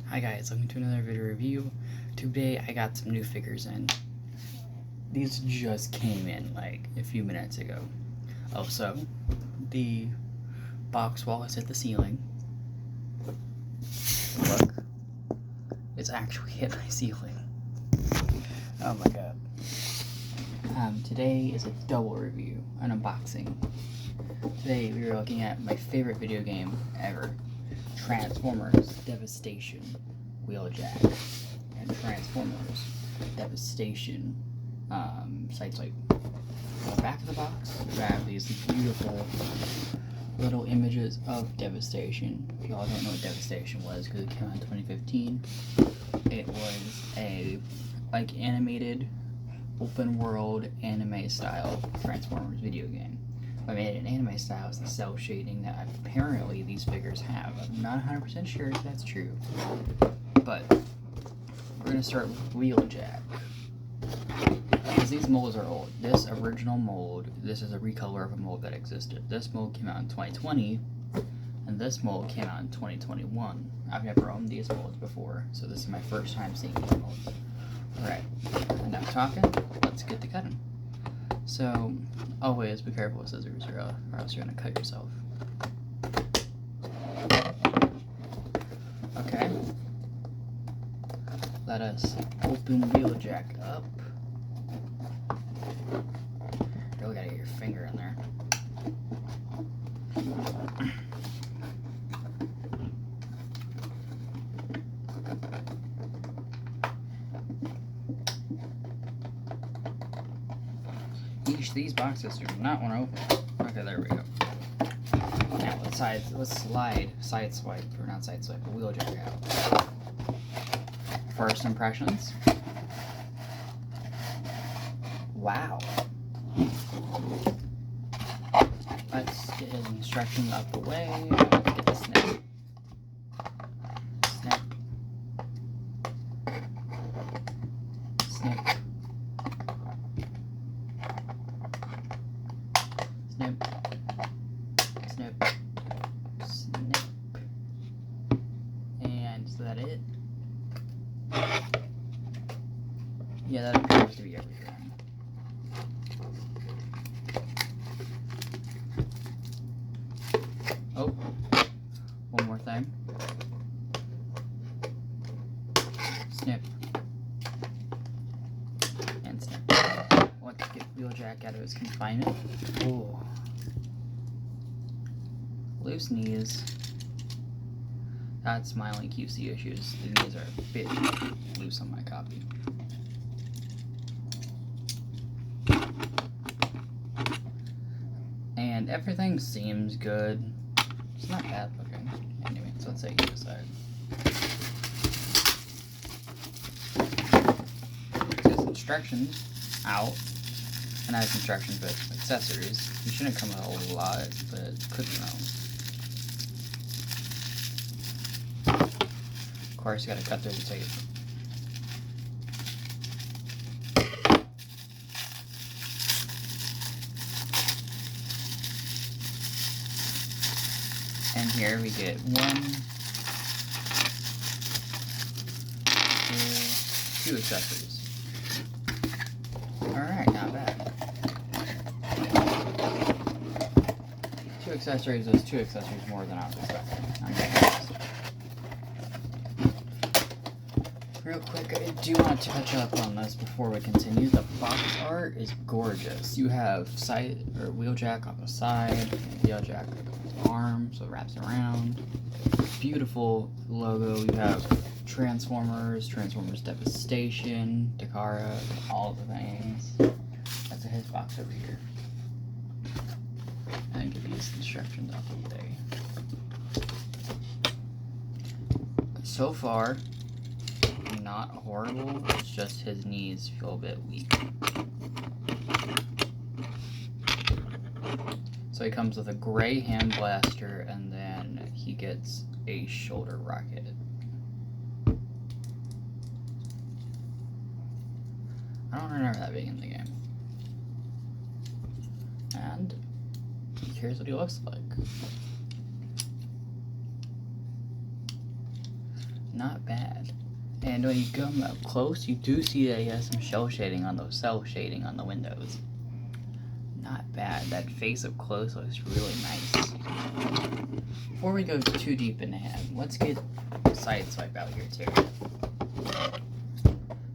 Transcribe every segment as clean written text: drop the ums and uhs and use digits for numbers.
Hi guys, welcome to another video review. Today I got some new figures in. These just came in like a few minutes ago. Also, the box wall has hit the ceiling. Look, it's actually hit my ceiling. Oh my god. Today is a double review, an unboxing. Today we are looking at my favorite video game ever. Transformers Devastation Wheeljack and Transformers Devastation sideswipe. On the back of the box, we have these beautiful little images of Devastation. If y'all don't know what Devastation was, because it came out in 2015, it was a animated open world anime style Transformers video game. I made an anime style is the cell shading that apparently these figures have. I'm not 100% sure if that's true, but we're going to start with Wheeljack, because these molds are old. This original mold, this is a recolor of a mold that existed. This mold came out in 2020, and this mold came out in 2021. I've never owned these molds before, so this is my first time seeing these molds. Alright, enough talking, let's get to cutting. So, always be careful with scissors or else you're going to cut yourself. Okay. Let us open Wheeljack up. You really gotta get your finger in there. These boxes do not want to open. Okay, there we go. Now let's slide sideswipe, or not sideswipe, but Wheeljack out. First impressions. Wow. Let's get his instructions out the way. Get the snip. Snip. Snip. Snip, snip, snip, and is that it? Yeah, that appears to be everything. Oh, one more thing. Snip, and snip. Let's get Wheeljack out of his confinement. Ooh. Loose knees. That's my only QC issues. The knees are a bit loose on my copy. And everything seems good. It's not bad looking. Anyway, so let's take it aside. There's instructions out. And I have instructions with accessories. You shouldn't come with a whole lot, but could be wrong. Of course, you gotta cut through the tape. And here we get 1, 2 accessories. Alright, not bad. 2 accessories is 2 accessories more than I was expecting. Real quick, I do want to touch up on this before we continue. The box art is gorgeous. You have Wheeljack on the side, and Wheeljack on his arm, so it wraps around. Beautiful logo. You have Transformers Devastation, Takara, all the things. That's his box over here. And give these instructions out the way. So far, not horrible, it's just his knees feel a bit weak. So he comes with a gray hand blaster, and then he gets a shoulder rocket. I don't remember that being in the game. And here's what he looks like. not bad. And when you come up close, you do see that he has some cell shading on the windows. Not bad. That face up close looks really nice. Before we go too deep into him, let's get Sideswipe out here too.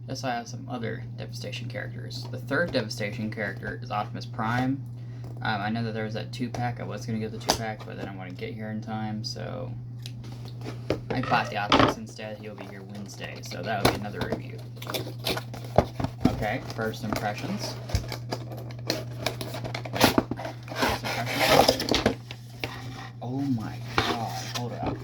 Just so I have some other Devastation characters. The third Devastation character is Optimus Prime. I know that there was that 2-pack. I was going to get the 2-pack, but then I want to get here in time, so I bought the Optimus instead. He'll be here Wednesday, so that'll be another review. Okay, first impressions. Oh my god, hold up.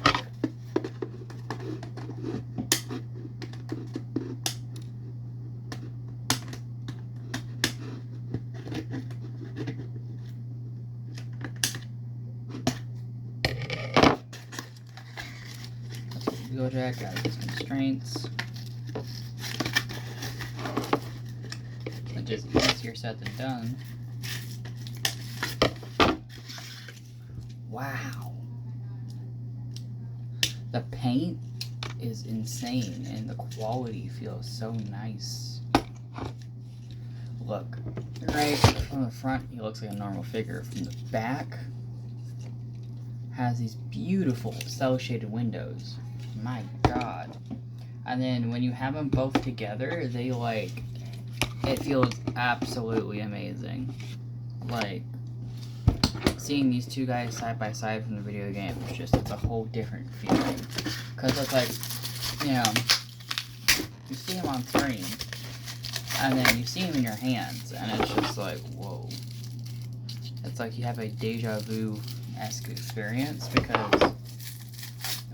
Wheeljack out of his constraints. It's just easier said than done. Wow. The paint is insane and the quality feels so nice. Look, right from the front he looks like a normal figure. From the back has these beautiful cell shaded windows. My god. And then when you have them both together, they like, it feels absolutely amazing. Like, seeing these two guys side by side from the video game is just, it's a whole different feeling. Because it's like, you know, you see him on screen, and then you see him in your hands, and it's just like, whoa. It's like you have a deja vu-esque experience, because,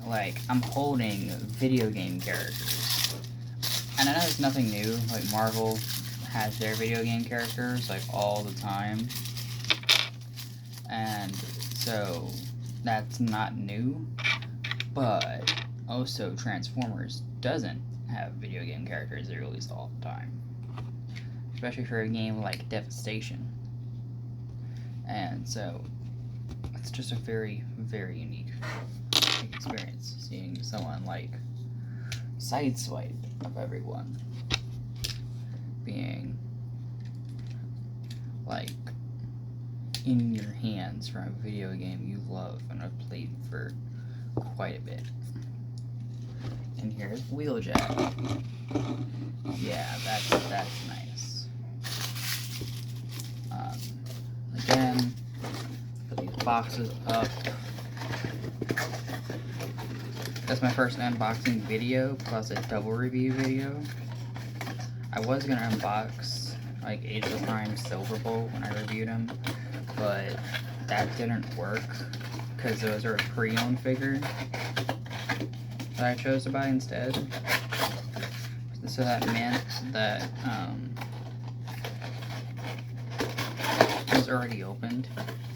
like, I'm holding video game characters. And I know it's nothing new, like Marvel has their video game characters, like, all the time. And so that's not new, but also Transformers doesn't have video game characters they release all the time, especially for a game like Devastation. And so it's just a very, very unique experience seeing someone like Sideswipe of everyone being like in your hands from a video game you love and have played for quite a bit. And here's Wheeljack. Yeah, that's nice. Again, put these boxes up. That's my first unboxing video plus a double review video. I was gonna unbox like Age of Prime Silver Bolt when I reviewed him, but that didn't work because those are a pre-owned figure that I chose to buy instead. So that meant that it was already opened,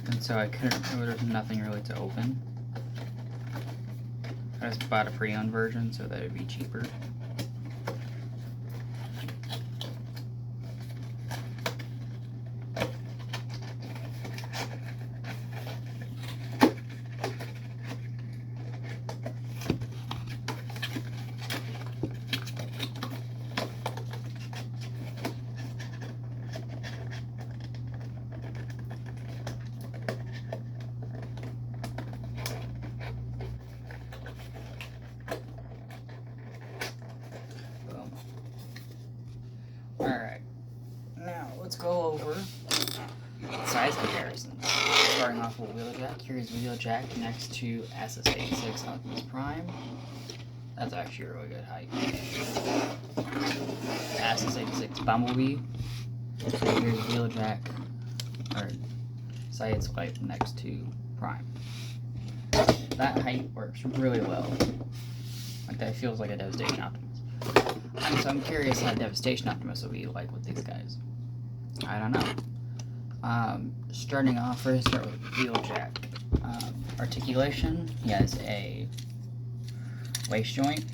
and so I couldn't, there was nothing really to open. I just bought a pre-owned version so that it would be cheaper. Alright, now let's go over size comparisons. Starting off with Wheeljack. Here's Wheeljack next to SS86 Optimus Prime. That's actually a really good height. SS86 Bumblebee. So here's Wheeljack, or Sideswipe next to Prime. That height works really well. Like, that feels like a Devastation Optimus. So I'm curious how Devastation Optimus will be like with these guys. I don't know. Starting off, first start with Wheeljack. Articulation, he has a waist joint.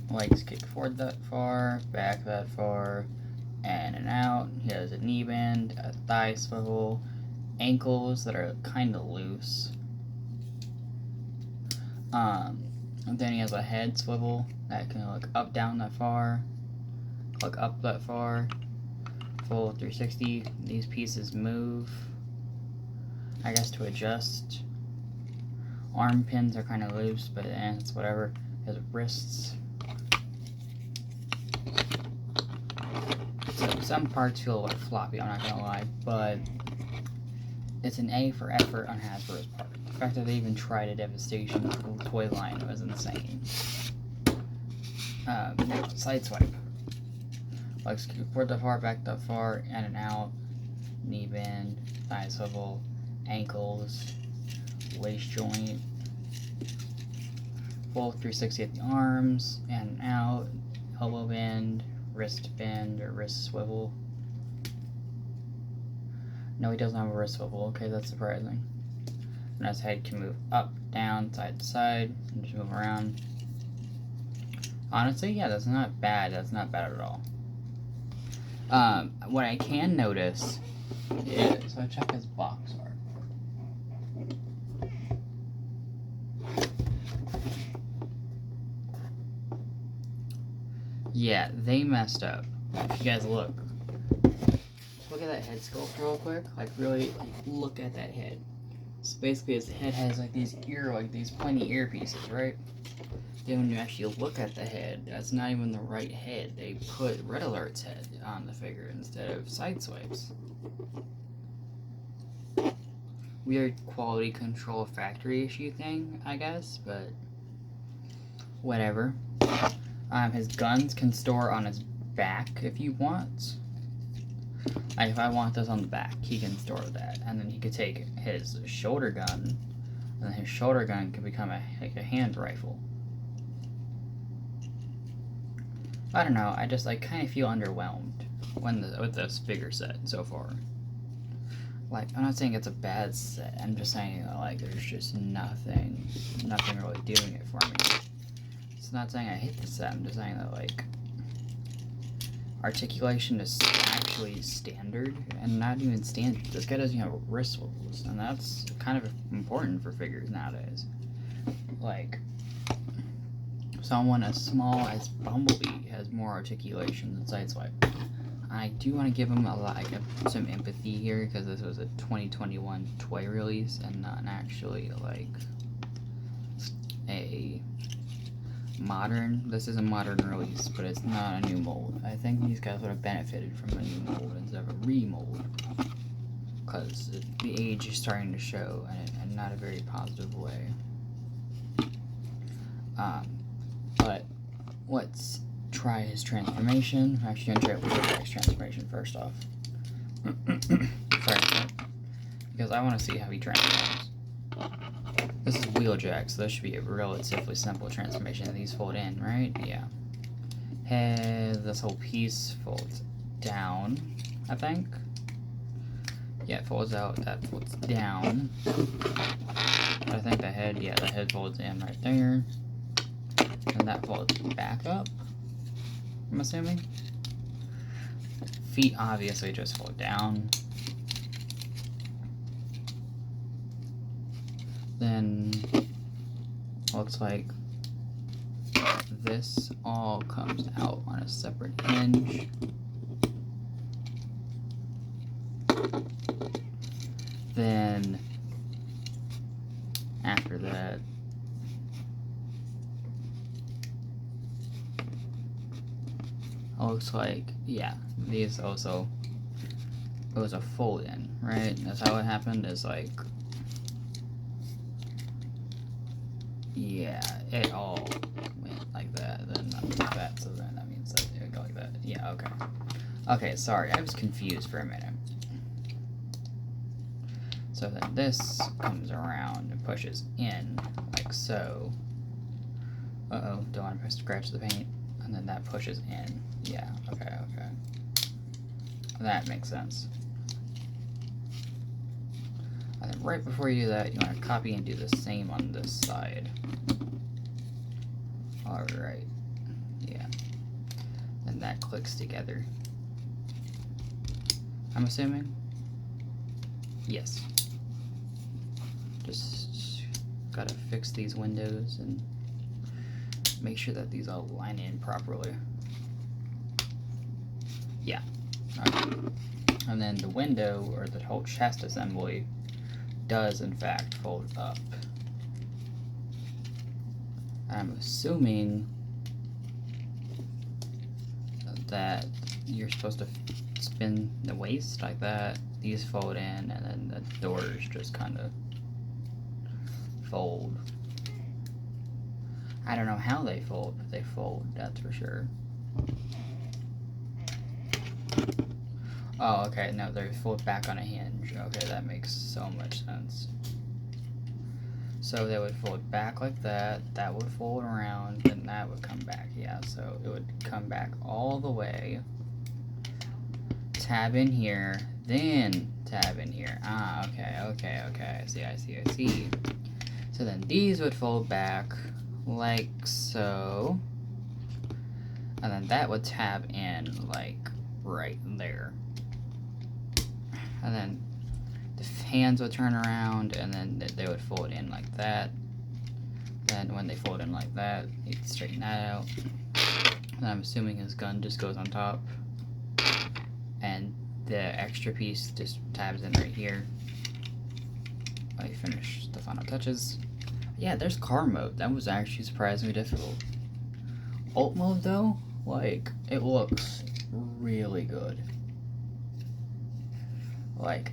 Legs kick forward that far, back that far, in and out. He has a knee bend, a thigh swivel, ankles that are kind of loose. And then he has a head swivel that can look up, down that far, look up that far, full 360. These pieces move, I guess, to adjust. Arm pins are kind of loose, but it's whatever. His wrists. So some parts feel a little floppy, I'm not gonna lie, but it's an A for effort on Hasbro's part. The fact that they even tried a Devastation toy line was insane. Sideswipe. Like forward that far, back that far, in and out, knee bend, thigh swivel, ankles, waist joint, full 360 at the arms, in and out, elbow bend, wrist bend or wrist swivel. No, he doesn't have a wrist swivel. Okay, that's surprising. And his head can move up, down, side to side, and just move around. Honestly, yeah, that's not bad. That's not bad at all. What I can notice is, so check his box art. Yeah, they messed up. If you guys look at that head sculpt real quick. Like, really, like, look at that head. So basically, his head has like these these pointy ear pieces, right? Then when you actually look at the head, that's not even the right head. They put Red Alert's head on the figure instead of Sideswipe's. Weird quality control factory issue thing, I guess, but whatever. His guns can store on his back if you want. Like, if I want this on the back, he can store that, and then he could take his shoulder gun, and his shoulder gun can become like a hand rifle. I don't know. I just like kind of feel underwhelmed with this figure set so far. Like, I'm not saying it's a bad set. I'm just saying that, like, there's just nothing really doing it for me. It's not saying I hate the set. I'm just saying that, like, articulation is actually standard, and not even standard. This guy doesn't have wrist swivels, and that's kind of important for figures nowadays. Like, someone as small as Bumblebee has more articulation than Sideswipe. I do want to give him some empathy here, because this was a 2021 toy release and not actually like a modern. This is a modern release, but it's not a new mold. I think these guys would have benefited from a new mold instead of a remold, because the age is starting to show, and not a very positive way. But let's try his transformation. I'm actually gonna try wheeljack's transformation first off. Because I want to see how he transforms. This is wheeljack, so this should be a relatively simple transformation. These fold in, right? Yeah. Head, this whole piece folds down, I think. Yeah, it folds out, that folds down. I think the head, yeah, the head folds in right there. And that folds back up, I'm assuming. Feet obviously just fold down. Then looks like this all comes out on a separate hinge. Then after that, looks like, yeah, these also, it was a fold in, right? That's how it happened, is like, yeah, it all went like that, then like that, so then that means that it would go like that. Yeah, okay. Okay, sorry, I was confused for a minute. So then this comes around and pushes in, like so. Uh-oh, don't want to scratch the paint. And then that pushes in. Yeah, okay. That makes sense. And then right before you do that, you want to copy and do the same on this side. Alright. Yeah. Then that clicks together. I'm assuming? Yes. Just gotta fix these windows and make sure that these all line in properly. Yeah. Okay. And then the window, or the whole chest assembly, does in fact fold up. I'm assuming that you're supposed to spin the waist like that. These fold in, and then the doors just kind of fold. I don't know how they fold, but they fold, that's for sure. Oh, okay, no, they fold back on a hinge. Okay, that makes so much sense. So they would fold back like that, that would fold around, and that would come back, yeah, so it would come back all the way, tab in here, then tab in here. Ah, okay, I see. So then these would fold back like so, and then that would tab in like right there. And then the hands would turn around, and then they would fold in like that. Then when they fold in like that, you'd straighten that out. And I'm assuming his gun just goes on top, and the extra piece just tabs in right here. I finish the final touches. Yeah, there's car mode. That was actually surprisingly difficult. Alt mode though, like, it looks really good. Like,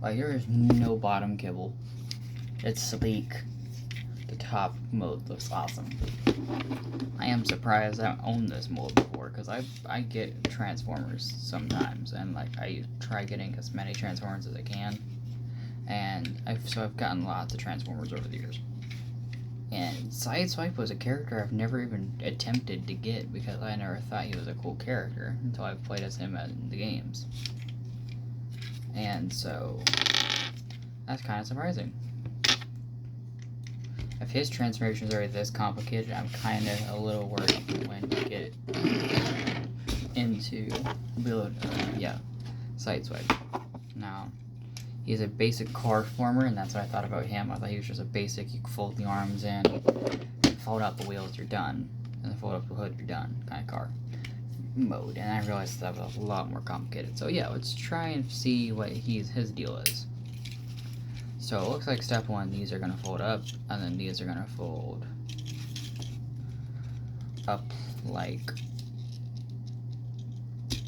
there is no bottom kibble. It's sleek. The top mode looks awesome. I am surprised I don't own this mode before, because I get Transformers sometimes, and like, I try getting as many Transformers as I can. And I've gotten lots of Transformers over the years. And Sideswipe was a character I've never even attempted to get, because I never thought he was a cool character until I played as him in the games. And so, that's kind of surprising. If his transformations are this complicated, I'm kind of a little worried when you get into Sideswipe. Now, he's a basic car former, and that's what I thought about him. I thought he was just a basic, you fold the arms in, fold out the wheels, you're done, and then fold up the hood, you're done, kind of car mode. And I realized that was a lot more complicated. So yeah, let's try and see what his deal is. So it looks like step one, these are going to fold up, and then these are going to fold up like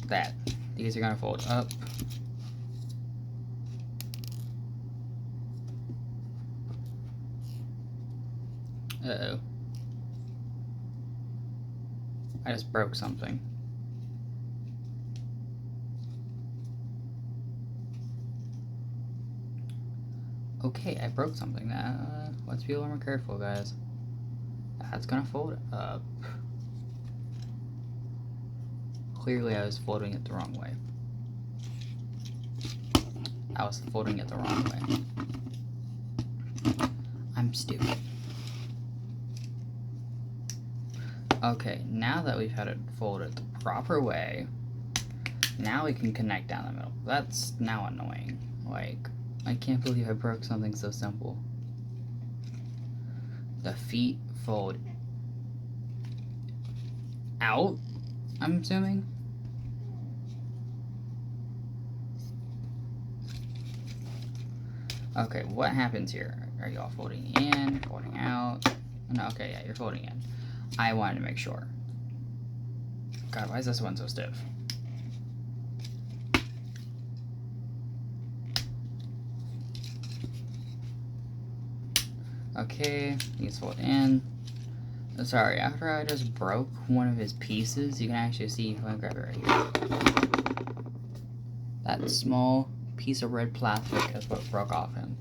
that. These are going to fold up. Uh-oh. I just broke something. Okay, I broke something. Let's be a little more careful, guys. That's gonna fold up. Clearly, I was folding it the wrong way. I'm stupid. Okay, now that we've had it folded the proper way, now we can connect down the middle. That's now annoying. Like, I can't believe I broke something so simple. The feet fold out, I'm assuming. Okay, what happens here? Are y'all folding in, folding out? No, okay, yeah, you're folding in. I wanted to make sure. God, why is this one so stiff? Okay, he's fold in. Sorry, after I just broke one of his pieces, you can actually see, if I grab it right here, that small piece of red plastic is what broke off him.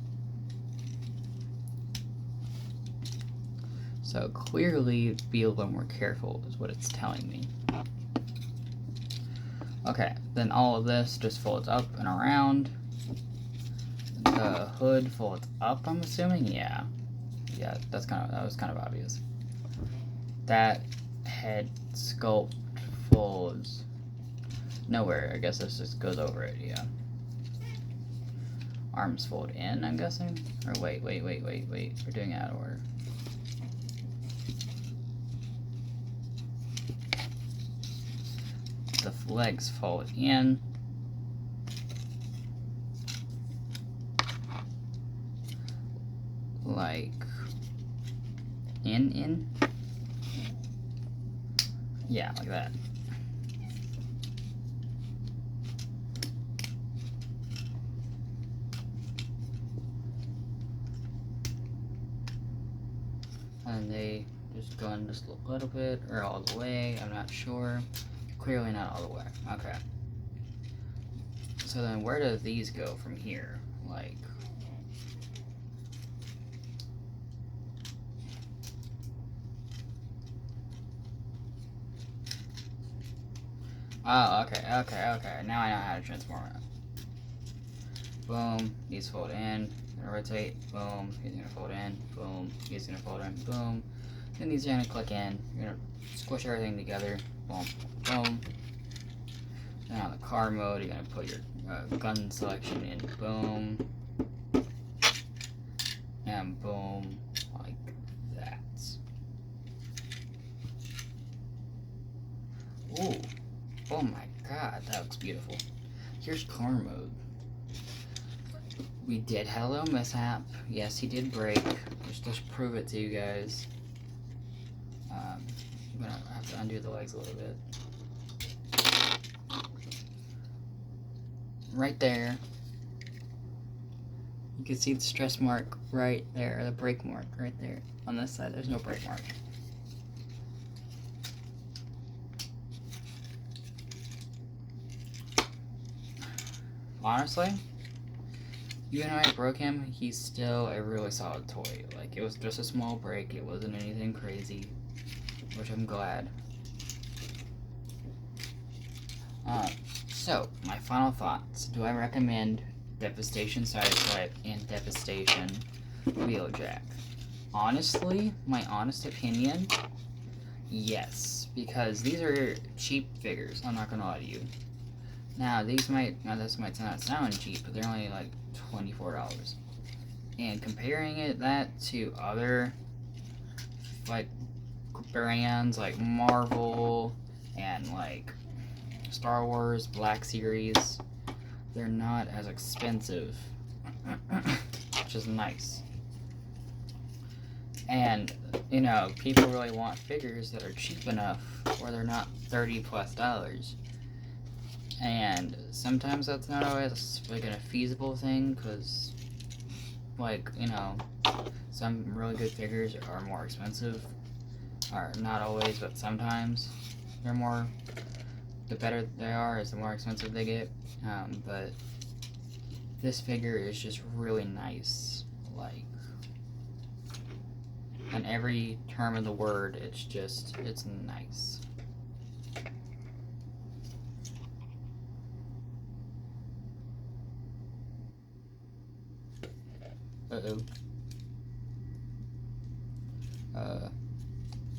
So clearly, be a little more careful is what it's telling me. Okay, then all of this just folds up and around. The hood folds up, I'm assuming? Yeah, that was kind of obvious. That head sculpt folds nowhere. I guess this just goes over it, yeah. Arms fold in, I'm guessing? Or wait. We're doing it out of order. the legs fold in. Like in? Yeah, like that. And they just go in just a little bit, or all the way, I'm not sure. Clearly not all the way. Okay. So then where do these go from here? Like, oh, okay. Now I know how to transform it. Boom, these fold in, gonna rotate, boom, he's gonna fold in, boom, he's gonna fold in, boom. Then these are gonna click in, you're gonna squish everything together, boom, boom. Then on the car mode, you're gonna put your gun selection in, boom, and boom, like that. Ooh, oh my god, that looks beautiful. Here's car mode. We did have a little mishap. Yes, he did break. Just to prove it to you guys. I'm gonna have to undo the legs a little bit. Right there. You can see the stress mark right there, the brake mark right there. On this side, there's no brake mark. Honestly, even though I broke him, he's still a really solid toy. Like, it was just a small break, it wasn't anything crazy, which I'm glad. So, my final thoughts. Do I recommend Devastation Sideswipe and Devastation Wheeljack? Honestly, my honest opinion, yes. Because these are cheap figures, I'm not gonna lie to you. Now, this might not sound cheap, but they're only like $24. And comparing that to other like brands like Marvel and like Star Wars Black Series, they're not as expensive, which is nice. And you know, people really want figures that are cheap enough where they're not $30+ and sometimes that's not always like a feasible thing, because like, you know, some really good figures are more expensive, or not always, but sometimes they're more, the better they are is the more expensive they get. But this figure is just really nice, like, in every term of the word, it's nice.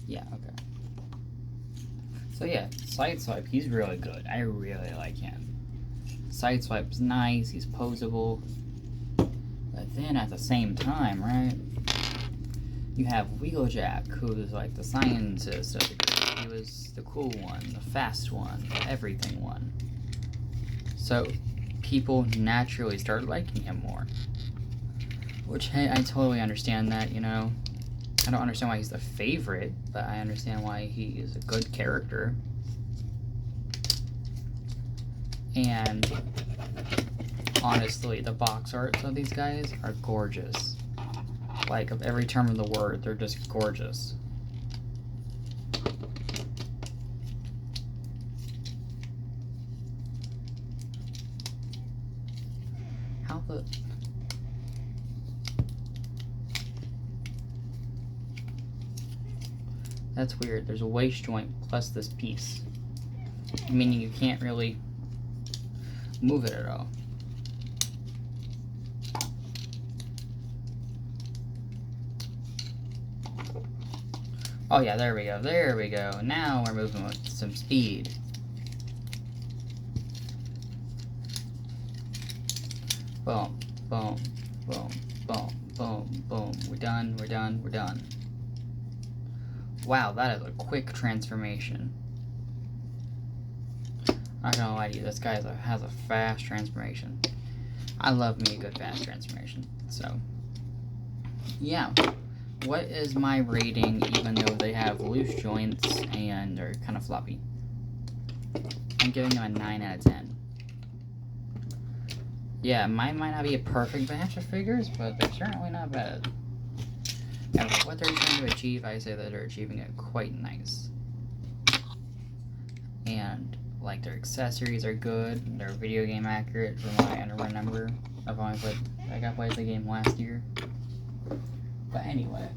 Yeah, okay. So yeah, sideswipe, he's really good. I really like him. Sideswipe's nice, he's posable. But then at the same time, right, you have wheeljack, who's like the scientist of the group. He was the cool one, the fast one, the everything one. So people naturally started liking him more. Which, hey, I totally understand that, you know. I don't understand why he's the favorite, but I understand why he is a good character. And honestly, the box arts of these guys are gorgeous. Like, of every term of the word, they're just gorgeous. How the... That's weird. There's a waist joint plus this piece, meaning you can't really move it at all. Oh yeah, there we go, there we go. Now we're moving with some speed. Boom, boom, boom, boom, boom, boom. We're done, we're done, we're done. Wow, that is a quick transformation. Not gonna lie to you, this guy has a fast transformation. I love me a good fast transformation. So, yeah. What is my rating, even though they have loose joints and are kind of floppy? I'm giving them a 9 out of 10. Yeah, mine might not be a perfect batch of figures, but they're certainly not bad. And for what they're trying to achieve, I say that they're achieving it quite nice. And, like, their accessories are good, they're video game accurate from what I remember. I got played the game last year. But anyway,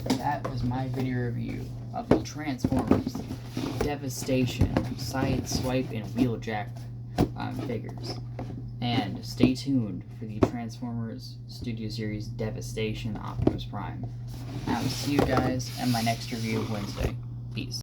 that was my video review of the Transformers Devastation, Sideswipe, and Wheeljack figures. And stay tuned for the Transformers Studio Series Devastation Optimus Prime. I will see you guys in my next review Wednesday. Peace.